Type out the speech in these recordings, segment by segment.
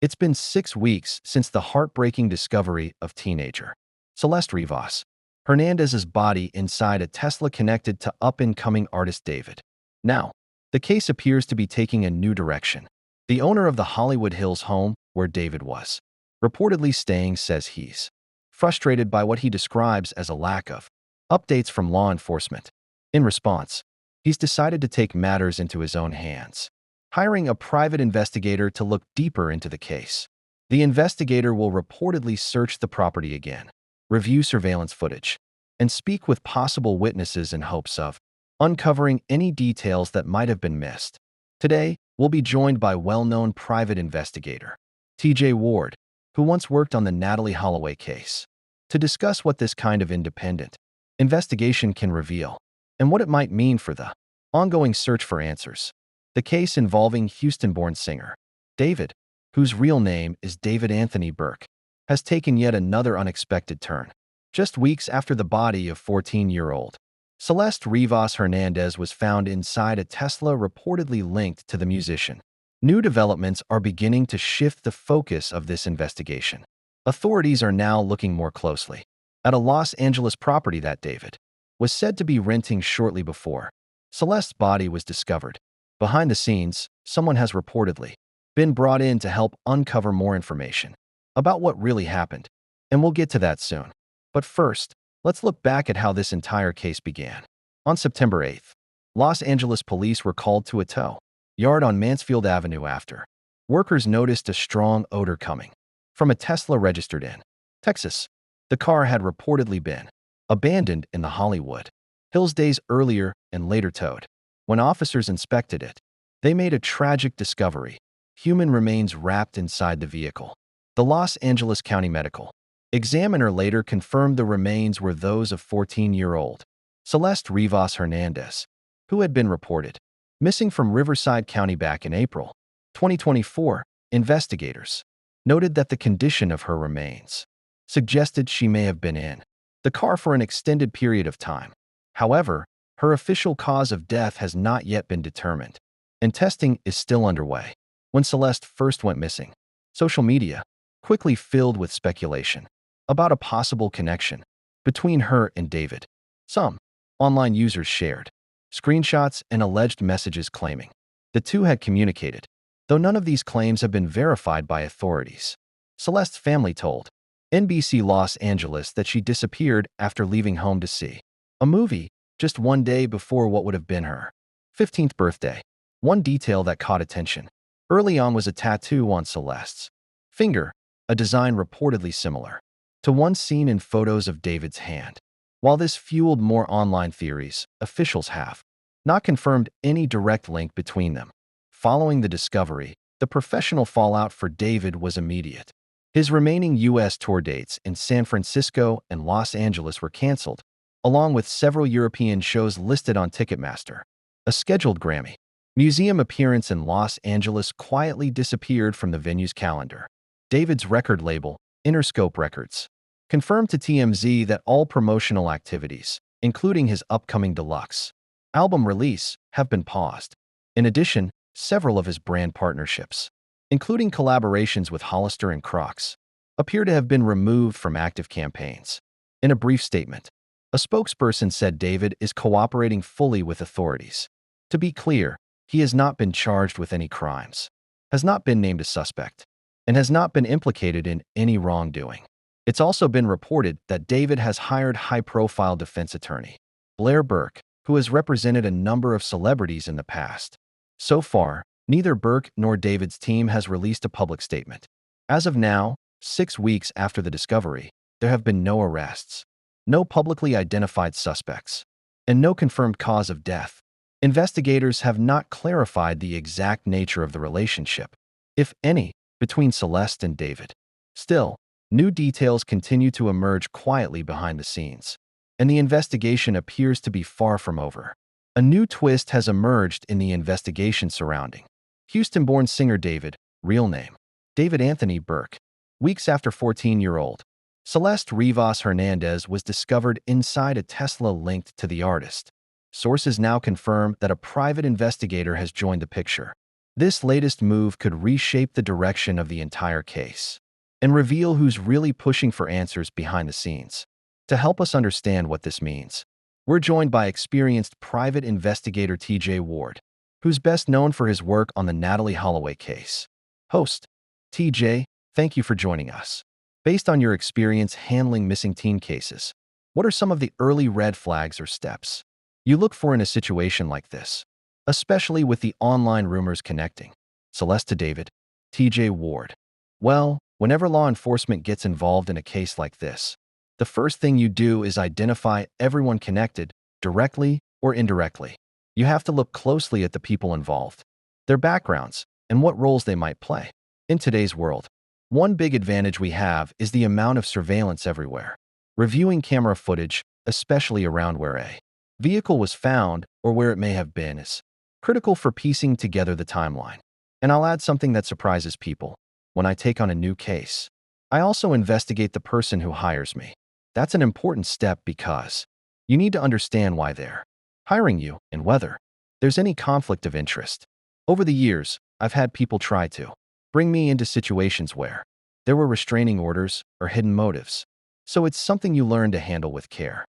It's been 6 weeks since the heartbreaking discovery of teenager Celeste Rivas Hernandez's body inside a Tesla connected to up-and-coming artist David. Now, the case appears to be taking a new direction. The owner of the Hollywood Hills home where David was reportedly staying says he's frustrated by what he describes as a lack of updates from law enforcement. In response, he's decided to take matters into his own hands, hiring a private investigator to look deeper into the case. The investigator will reportedly search the property again, review surveillance footage, and speak with possible witnesses in hopes of uncovering any details that might have been missed. Today, we'll be joined by well-known private investigator TJ Ward, who once worked on the Natalee Holloway case, to discuss what this kind of independent investigation can reveal and what it might mean for the ongoing search for answers. The case involving Houston-born singer David, whose real name is David Anthony Burke, has taken yet another unexpected turn. Just weeks after the body of 14-year-old Celeste Rivas Hernandez was found inside a Tesla reportedly linked to the musician, new developments are beginning to shift the focus of this investigation. Authorities are now looking more closely at a Los Angeles property that David was said to be renting shortly before Celeste's body was discovered. Behind the scenes, someone has reportedly been brought in to help uncover more information about what really happened, and we'll get to that soon. But first, let's look back at how this entire case began. On September 8th, Los Angeles police were called to a tow yard on Mansfield Avenue after workers noticed a strong odor coming from a Tesla registered in Texas. The car had reportedly been abandoned in the Hollywood Hills days earlier and later towed. When officers inspected it, they made a tragic discovery: human remains wrapped inside the vehicle. The Los Angeles County Medical Examiner later confirmed the remains were those of 14-year-old Celeste Rivas Hernandez, who had been reported missing from Riverside County back in April 2024. Investigators noted that the condition of her remains suggested she may have been in the car for an extended period of time. However, her official cause of death has not yet been determined, and testing is still underway. When Celeste first went missing, social media quickly filled with speculation about a possible connection between her and David. Some online users shared screenshots and alleged messages claiming the two had communicated, though none of these claims have been verified by authorities. Celeste's family told NBC Los Angeles that she disappeared after leaving home to see a movie just one day before what would have been her 15th birthday. One detail that caught attention early on was a tattoo on Celeste's finger, a design reportedly similar to one seen in photos of David's hand. While this fueled more online theories, officials have not confirmed any direct link between them. Following the discovery, the professional fallout for David was immediate. His remaining U.S. tour dates in San Francisco and Los Angeles were canceled, along with several European shows listed on Ticketmaster. A scheduled Grammy Museum appearance in Los Angeles quietly disappeared from the venue's calendar. David's record label, Interscope Records, confirmed to TMZ that all promotional activities, including his upcoming deluxe album release, have been paused. In addition, several of his brand partnerships, including collaborations with Hollister and Crocs, appear to have been removed from active campaigns. In a brief statement, a spokesperson said David is cooperating fully with authorities. To be clear, he has not been charged with any crimes, has not been named a suspect, and has not been implicated in any wrongdoing. It's also been reported that David has hired high-profile defense attorney Blair Burke, who has represented a number of celebrities in the past. So far, neither Burke nor David's team has released a public statement. As of now, 6 weeks after the discovery, there have been no arrests, no publicly identified suspects, and no confirmed cause of death. Investigators have not clarified the exact nature of the relationship, if any, between Celeste and David. Still, new details continue to emerge quietly behind the scenes, and the investigation appears to be far from over. A new twist has emerged in the investigation surrounding Houston-born singer David, real name David Anthony Burke. Weeks after 14-year-old Celeste Rivas Hernandez was discovered inside a Tesla linked to the artist, sources now confirm that a private investigator has joined the picture. This latest move could reshape the direction of the entire case and reveal who's really pushing for answers behind the scenes. To help us understand what this means, we're joined by experienced private investigator TJ Ward, who's best known for his work on the Natalie Holloway case. Host, TJ, thank you for joining us. Based on your experience handling missing teen cases, what are some of the early red flags or steps you look for in a situation like this, especially with the online rumors connecting Celeste to David? TJ Ward. Well, whenever law enforcement gets involved in a case like this, the first thing you do is identify everyone connected, directly or indirectly. You have to look closely at the people involved, their backgrounds, and what roles they might play. In today's world, one big advantage we have is the amount of surveillance everywhere. Reviewing camera footage, especially around where a vehicle was found or where it may have been, is critical for piecing together the timeline. And I'll add something that surprises people. When I take on a new case, I also investigate the person who hires me. That's an important step because you need to understand why they're hiring you and whether there's any conflict of interest. Over the years, I've had people try to bring me into situations where there were restraining orders or hidden motives. So it's something you learn to handle with care.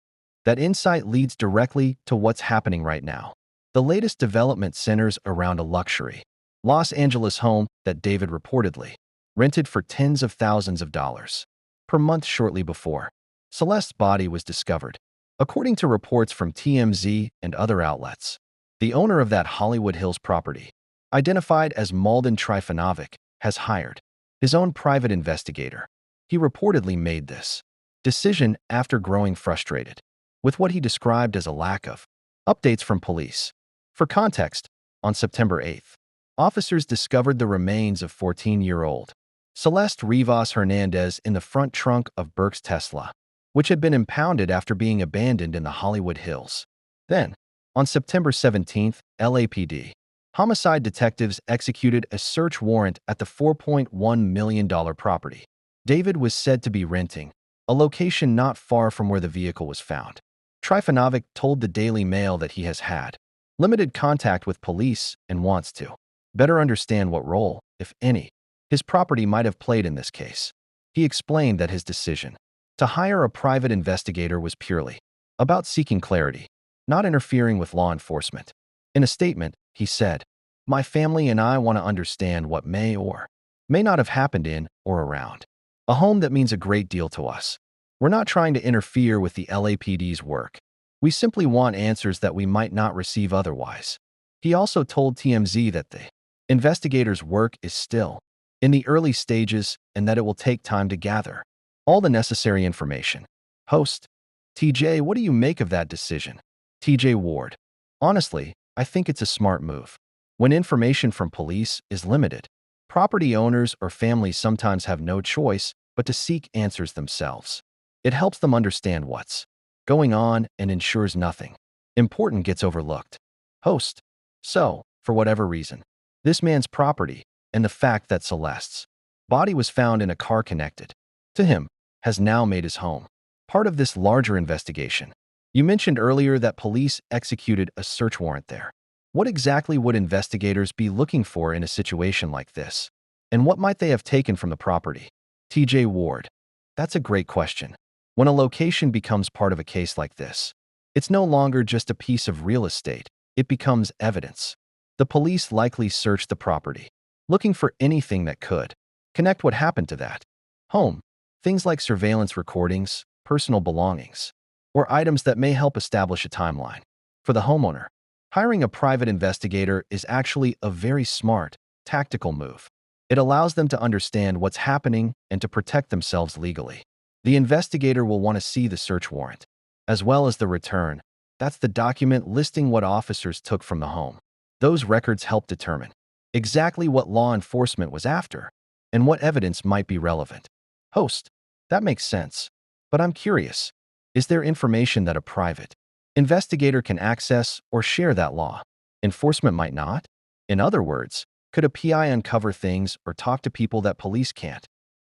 That insight leads directly to what's happening right now. The latest development centers around a luxury Los Angeles home that David reportedly rented for tens of thousands of dollars per month shortly before Celeste's body was discovered. According to reports from TMZ and other outlets, the owner of that Hollywood Hills property, identified as Malden Trifanovic, has hired his own private investigator. He reportedly made this decision after growing frustrated with what he described as a lack of updates from police. For context, on September 8th, officers discovered the remains of 14-year-old Celeste Rivas Hernandez in the front trunk of Burke's Tesla, which had been impounded after being abandoned in the Hollywood Hills. Then, on September 17th, LAPD homicide detectives executed a search warrant at the $4.1 million property David was said to be renting, a location not far from where the vehicle was found. Trifanovic told the Daily Mail that he has had limited contact with police and wants to better understand what role, if any, his property might have played in this case. He explained that his decision to hire a private investigator was purely about seeking clarity, not interfering with law enforcement. In a statement, he said, "My family and I want to understand what may or may not have happened in or around a home that means a great deal to us. We're not trying to interfere with the LAPD's work. We simply want answers that we might not receive otherwise." He also told TMZ that the investigators' work is still in the early stages and that it will take time to gather all the necessary information. Host, TJ, what do you make of that decision? TJ Ward. Honestly, I think it's a smart move. When information from police is limited, property owners or families sometimes have no choice but to seek answers themselves. It helps them understand what's going on and ensures nothing important gets overlooked. Host. So, for whatever reason, this man's property and the fact that Celeste's body was found in a car connected to him has now made his home part of this larger investigation. You mentioned earlier that police executed a search warrant there. What exactly would investigators be looking for in a situation like this? And what might they have taken from the property? TJ Ward. That's a great question. When a location becomes part of a case like this, it's no longer just a piece of real estate. It becomes evidence. The police likely searched the property, looking for anything that could connect what happened to that home. Things like surveillance recordings, personal belongings, or items that may help establish a timeline. For the homeowner, hiring a private investigator is actually a very smart, tactical move. It allows them to understand what's happening and to protect themselves legally. The investigator will want to see the search warrant, as well as the return. That's the document listing what officers took from the home. Those records help determine exactly what law enforcement was after and what evidence might be relevant. Host, that makes sense. But I'm curious, is there information that a private investigator can access or share that law enforcement might not? In other words, could a PI uncover things or talk to people that police can't?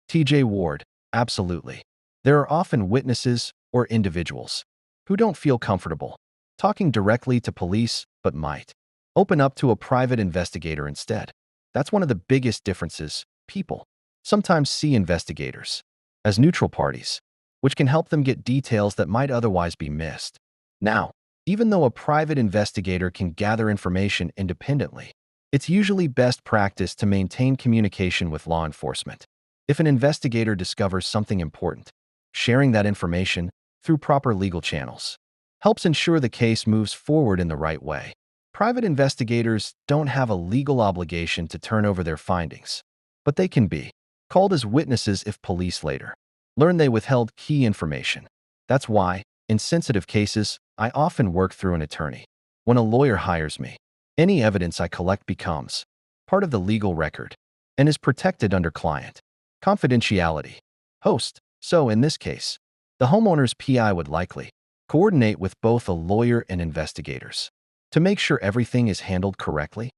TJ Ward, absolutely. There are often witnesses or individuals who don't feel comfortable talking directly to police but might Open up to a private investigator instead. That's one of the biggest differences. People sometimes see investigators as neutral parties, which can help them get details that might otherwise be missed. Now, even though a private investigator can gather information independently, it's usually best practice to maintain communication with law enforcement. If an investigator discovers something important, sharing that information through proper legal channels helps ensure the case moves forward in the right way. Private investigators don't have a legal obligation to turn over their findings, but they can be called as witnesses if police later learn they withheld key information. That's why, in sensitive cases, I often work through an attorney. When a lawyer hires me, any evidence I collect becomes part of the legal record and is protected under client confidentiality. So in this case, the homeowner's PI would likely coordinate with both a lawyer and investigators to make sure everything is handled correctly.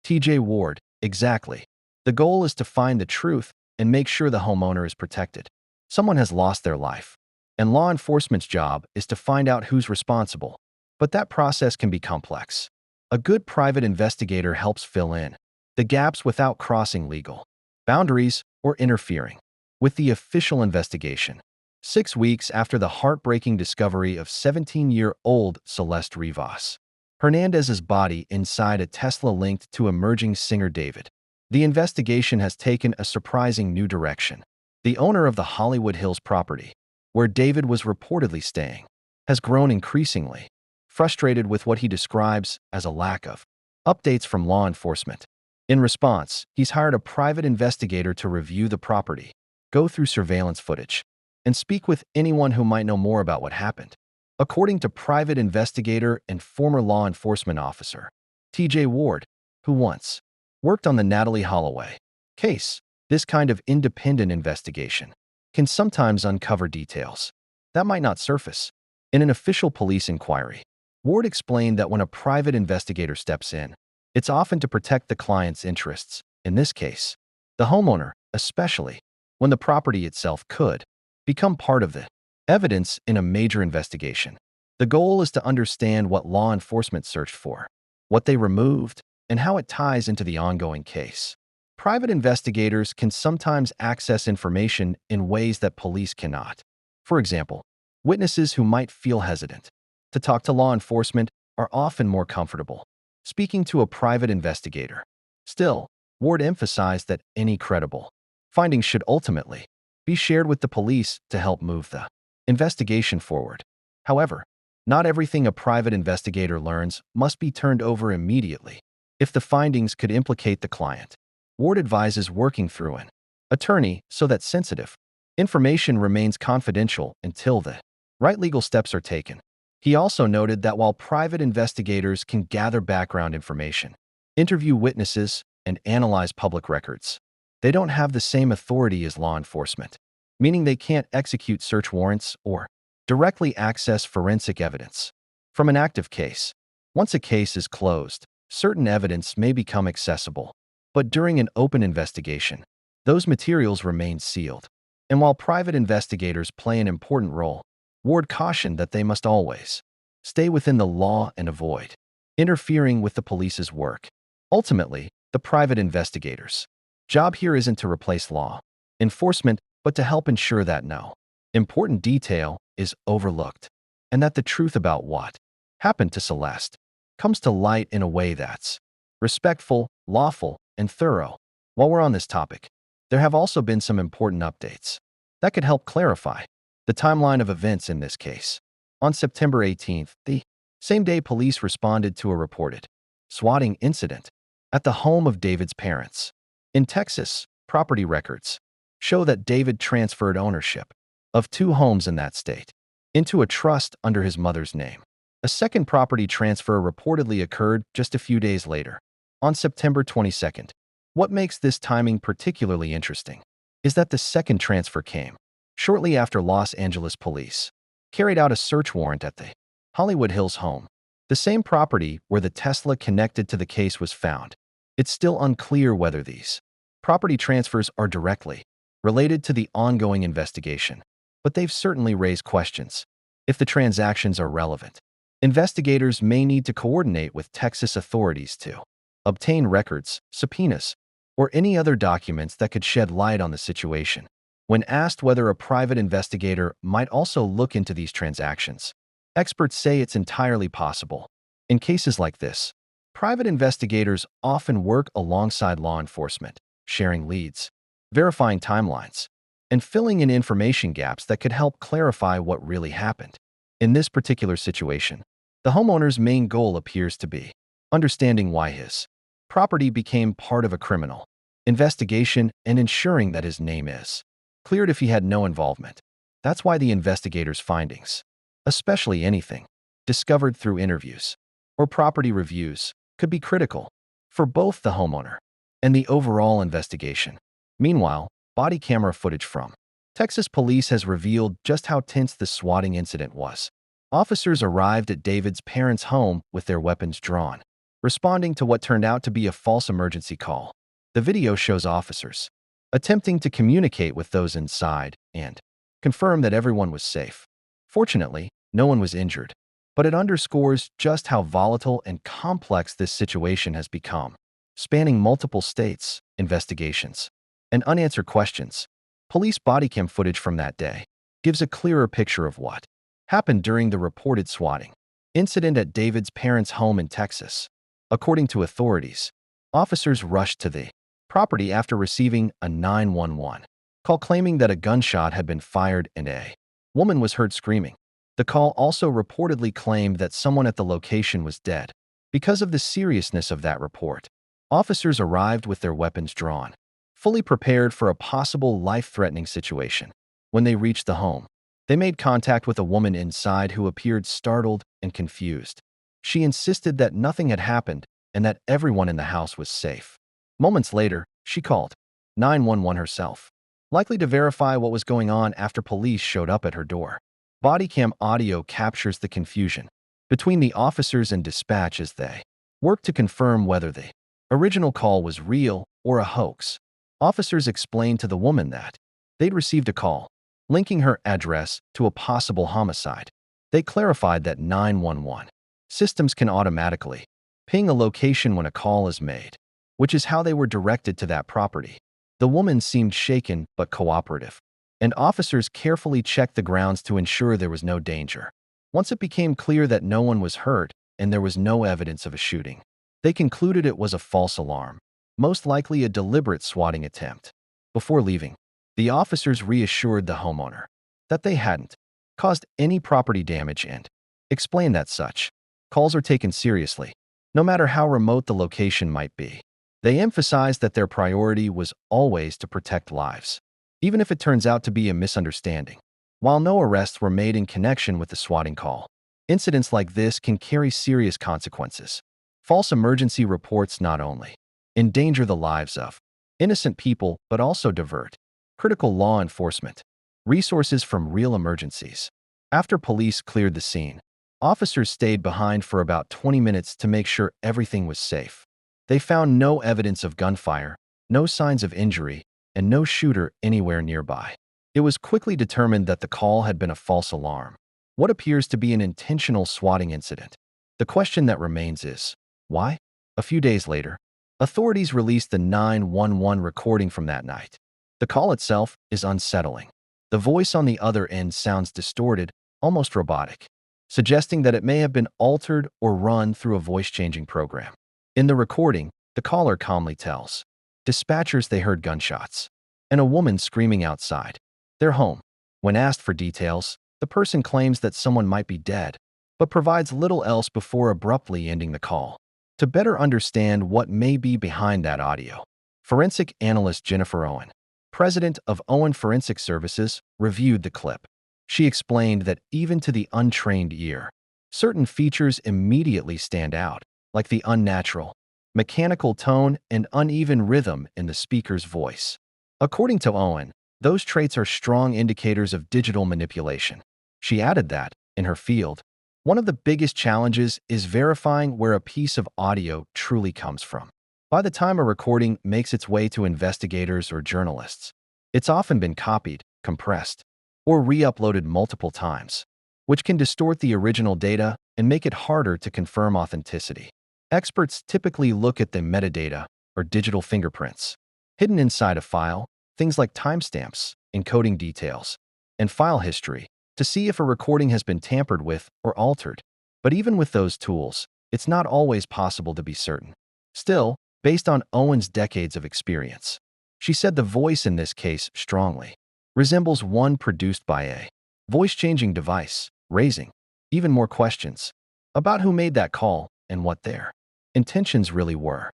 TJ Ward, exactly. The goal is to find the truth and make sure the homeowner is protected. Someone has lost their life, and law enforcement's job is to find out who's responsible. But that process can be complex. A good private investigator helps fill in the gaps without crossing legal boundaries or interfering with the official investigation. 6 weeks after the heartbreaking discovery of 17-year-old Celeste Rivas Hernandez's body inside a Tesla linked to emerging singer David, the investigation has taken a surprising new direction. The owner of the Hollywood Hills property, where David was reportedly staying, has grown increasingly frustrated with what he describes as a lack of updates from law enforcement. In response, he's hired a private investigator to review the property, go through surveillance footage, and speak with anyone who might know more about what happened. According to private investigator and former law enforcement officer TJ Ward, who once worked on the Natalie Holloway case, this kind of independent investigation can sometimes uncover details that might not surface in an official police inquiry. Ward explained that when a private investigator steps in, it's often to protect the client's interests, in this case, the homeowner, especially when the property itself could become part of the evidence in a major investigation. The goal is to understand what law enforcement searched for, what they removed, and how it ties into the ongoing case. Private investigators can sometimes access information in ways that police cannot. For example, witnesses who might feel hesitant to talk to law enforcement are often more comfortable speaking to a private investigator. Still, Ward emphasized that any credible findings should ultimately be shared with the police to help move the investigation forward. However, not everything a private investigator learns must be turned over immediately. If the findings could implicate the client, Ward advises working through an attorney so that sensitive information remains confidential until the right legal steps are taken. He also noted that while private investigators can gather background information, interview witnesses, and analyze public records, they don't have the same authority as law enforcement, meaning they can't execute search warrants or directly access forensic evidence from an active case. Once a case is closed, certain evidence may become accessible, but during an open investigation, those materials remain sealed. And while private investigators play an important role, Ward cautioned that they must always stay within the law and avoid interfering with the police's work. Ultimately, the private investigator's job here isn't to replace law enforcement, but to help ensure that no important detail is overlooked and that the truth about what happened to Celeste comes to light in a way that's respectful, lawful, and thorough. While we're on this topic, there have also been some important updates that could help clarify the timeline of events in this case. On September 18th, the same day police responded to a reported swatting incident at the home of David's parents. In Texas, property records show that David transferred ownership of 2 homes in that state into a trust under his mother's name. A second property transfer reportedly occurred just a few days later, on September 22nd. What makes this timing particularly interesting is that the second transfer came shortly after Los Angeles police carried out a search warrant at the Hollywood Hills home, the same property where the Tesla connected to the case was found. It's still unclear whether these property transfers are directly related to the ongoing investigation, but they've certainly raised questions if the transactions are relevant Investigators may need to coordinate with Texas authorities to obtain records, subpoenas, or any other documents that could shed light on the situation. When asked whether a private investigator might also look into these transactions, experts say it's entirely possible. In cases like this, private investigators often work alongside law enforcement, sharing leads, verifying timelines, and filling in information gaps that could help clarify what really happened. In this particular situation, the homeowner's main goal appears to be understanding why his property became part of a criminal investigation and ensuring that his name is cleared if he had no involvement. That's why the investigator's findings, especially anything discovered through interviews or property reviews, could be critical for both the homeowner and the overall investigation. Meanwhile, body camera footage from Texas police has revealed just how tense the swatting incident was. Officers arrived at David's parents' home with their weapons drawn, responding to what turned out to be a false emergency call. The video shows officers attempting to communicate with those inside and confirm that everyone was safe. Fortunately, no one was injured, but it underscores just how volatile and complex this situation has become, spanning multiple states, investigations, and unanswered questions. Police body cam footage from that day gives a clearer picture of what happened during the reported swatting incident at David's parents' home in Texas. According to authorities, officers rushed to the property after receiving a 911 call claiming that a gunshot had been fired and a woman was heard screaming. The call also reportedly claimed that someone at the location was dead. Because of the seriousness of that report, officers arrived with their weapons drawn, fully prepared for a possible life-threatening situation. When they reached the home, they made contact with a woman inside who appeared startled and confused. She insisted that nothing had happened and that everyone in the house was safe. Moments later, she called 911 herself, likely to verify what was going on after police showed up at her door. Body cam audio captures the confusion between the officers and dispatch as they worked to confirm whether the original call was real or a hoax. Officers explained to the woman that they'd received a call linking her address to a possible homicide. They clarified that 911 systems can automatically ping a location when a call is made, which is how they were directed to that property. The woman seemed shaken but cooperative, and officers carefully checked the grounds to ensure there was no danger. Once it became clear that no one was hurt and there was no evidence of a shooting, they concluded it was a false alarm, most likely a deliberate swatting attempt. Before leaving, the officers reassured the homeowner that they hadn't caused any property damage and explained that such calls are taken seriously, no matter how remote the location might be. They emphasized that their priority was always to protect lives, even if it turns out to be a misunderstanding. While no arrests were made in connection with the swatting call, incidents like this can carry serious consequences. False emergency reports not only endanger the lives of innocent people but also divert critical law enforcement resources from real emergencies. After police cleared the scene, officers stayed behind for about 20 minutes to make sure everything was safe. They found no evidence of gunfire, no signs of injury, and no shooter anywhere nearby. It was quickly determined that the call had been a false alarm, what appears to be an intentional swatting incident. The question that remains is, why? A few days later, authorities released the 911 recording from that night. The call itself is unsettling. The voice on the other end sounds distorted, almost robotic, suggesting that it may have been altered or run through a voice-changing program. In the recording, the caller calmly tells dispatchers they heard gunshots and a woman screaming outside their home. When asked for details, the person claims that someone might be dead, but provides little else before abruptly ending the call. To better understand what may be behind that audio, forensic analyst Jennifer Owen, president of Owen Forensic Services, reviewed the clip. She explained that even to the untrained ear, certain features immediately stand out, like the unnatural, mechanical tone and uneven rhythm in the speaker's voice. According to Owen, those traits are strong indicators of digital manipulation. She added that, in her field, one of the biggest challenges is verifying where a piece of audio truly comes from. By the time a recording makes its way to investigators or journalists, it's often been copied, compressed, or re-uploaded multiple times, which can distort the original data and make it harder to confirm authenticity. Experts typically look at the metadata, or digital fingerprints, hidden inside a file, things like timestamps, encoding details, and file history, to see if a recording has been tampered with or altered. But even with those tools, it's not always possible to be certain. Still, based on Owen's decades of experience, she said the voice in this case strongly resembles one produced by a voice-changing device, raising even more questions about who made that call and what their intentions really were.